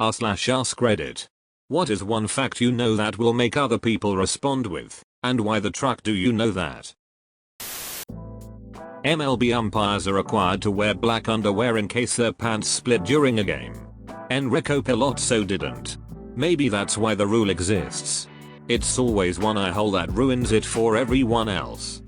r/AskReddit. What is one fact you know that will make other people respond with, and why the truck do you know that? MLB umpires are required to wear black underwear in case their pants split during a game. Enrico Palazzo didn't. Maybe that's why the rule exists. It's always one eye hole that ruins it for everyone else.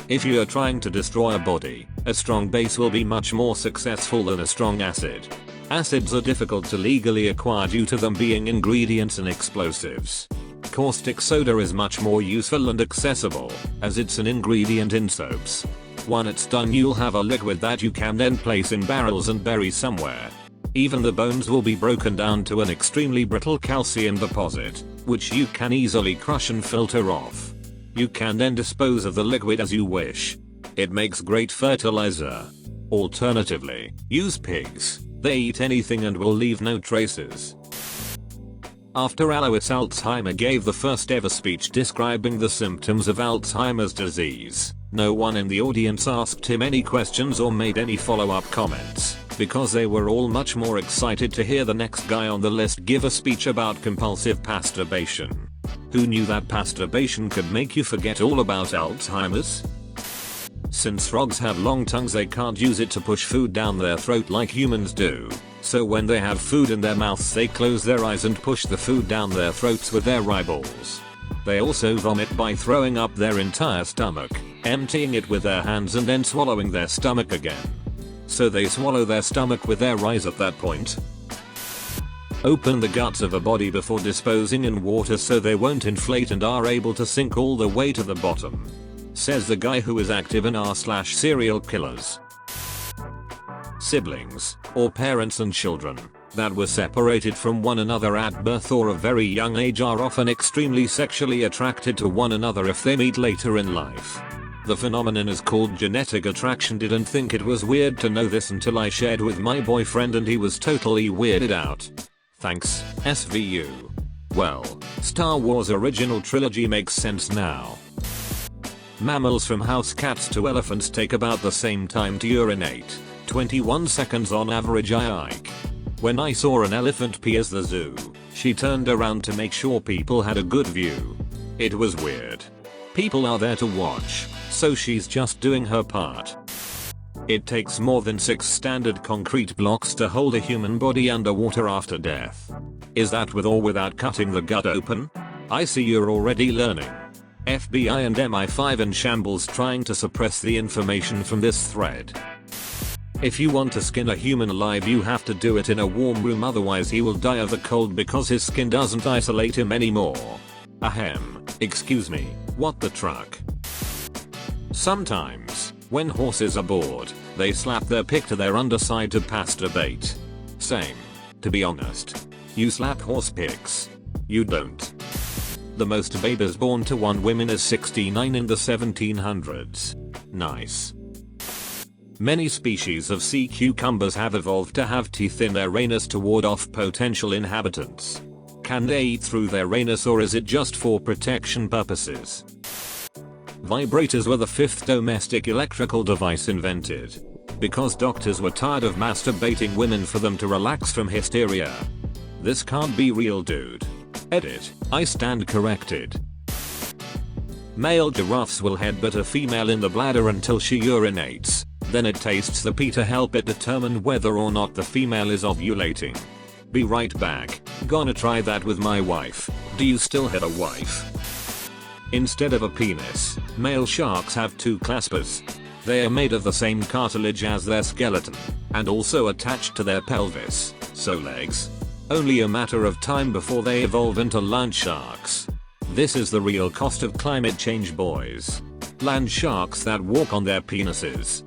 If you are trying to destroy a body, a strong base will be much more successful than a strong acid. Acids are difficult to legally acquire due to them being ingredients in explosives. Caustic soda is much more useful and accessible, as it's an ingredient in soaps. Once it's done, you'll have a liquid that you can then place in barrels and bury somewhere. Even the bones will be broken down to an extremely brittle calcium deposit, which you can easily crush and filter off. You can then dispose of the liquid as you wish. It makes great fertilizer. Alternatively, use pigs. They eat anything and will leave no traces. After Alois Alzheimer gave the first ever speech describing the symptoms of Alzheimer's disease, no one in the audience asked him any questions or made any follow-up comments, because they were all much more excited to hear the next guy on the list give a speech about compulsive masturbation. Who knew that masturbation could make you forget all about Alzheimer's? Since frogs have long tongues, they can't use it to push food down their throat like humans do. So when they have food in their mouths, they close their eyes and push the food down their throats with their eyeballs. They also vomit by throwing up their entire stomach, emptying it with their hands and then swallowing their stomach again. So they swallow their stomach with their eyes at that point. Open the guts of a body before disposing in water so they won't inflate and are able to sink all the way to the bottom. Says the guy who is active in r/serial killers. Siblings, or parents and children, that were separated from one another at birth or a very young age are often extremely sexually attracted to one another if they meet later in life. The phenomenon is called genetic attraction. Didn't think it was weird to know this until I shared with my boyfriend and he was totally weirded out. Thanks, SVU. Well, Star Wars original trilogy makes sense now. Mammals from house cats to elephants take about the same time to urinate. 21 seconds on average. When I saw an elephant pee at the zoo, she turned around to make sure people had a good view. It was weird. People are there to watch, so she's just doing her part. It takes more than 6 standard concrete blocks to hold a human body underwater after death. Is that with or without cutting the gut open? I see you're already learning. FBI and MI5 in shambles trying to suppress the information from this thread. If you want to skin a human alive, you have to do it in a warm room, otherwise he will die of the cold because his skin doesn't isolate him anymore. Ahem, excuse me, what the truck? Sometimes, when horses are bored, they slap their pick to their underside to masturbate. Same. To be honest. You slap horse picks. You don't. The most babies born to one woman is 69 in the 1700s. Nice. Many species of sea cucumbers have evolved to have teeth in their anus to ward off potential inhabitants. Can they eat through their anus, or is it just for protection purposes? Vibrators were the 5th domestic electrical device invented. Because doctors were tired of masturbating women for them to relax from hysteria. This can't be real, dude. Edit, I stand corrected. Male giraffes will headbutt a female in the bladder until she urinates. Then it tastes the pee to help it determine whether or not the female is ovulating. Be right back. Gonna try that with my wife. Do you still have a wife? Instead of a penis, male sharks have 2 claspers. They are made of the same cartilage as their skeleton, and also attached to their pelvis, so legs. Only a matter of time before they evolve into land sharks. This is the real cost of climate change, boys. Land sharks that walk on their penises.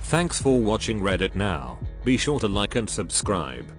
Thanks for watching Reddit now. Be sure to like and subscribe.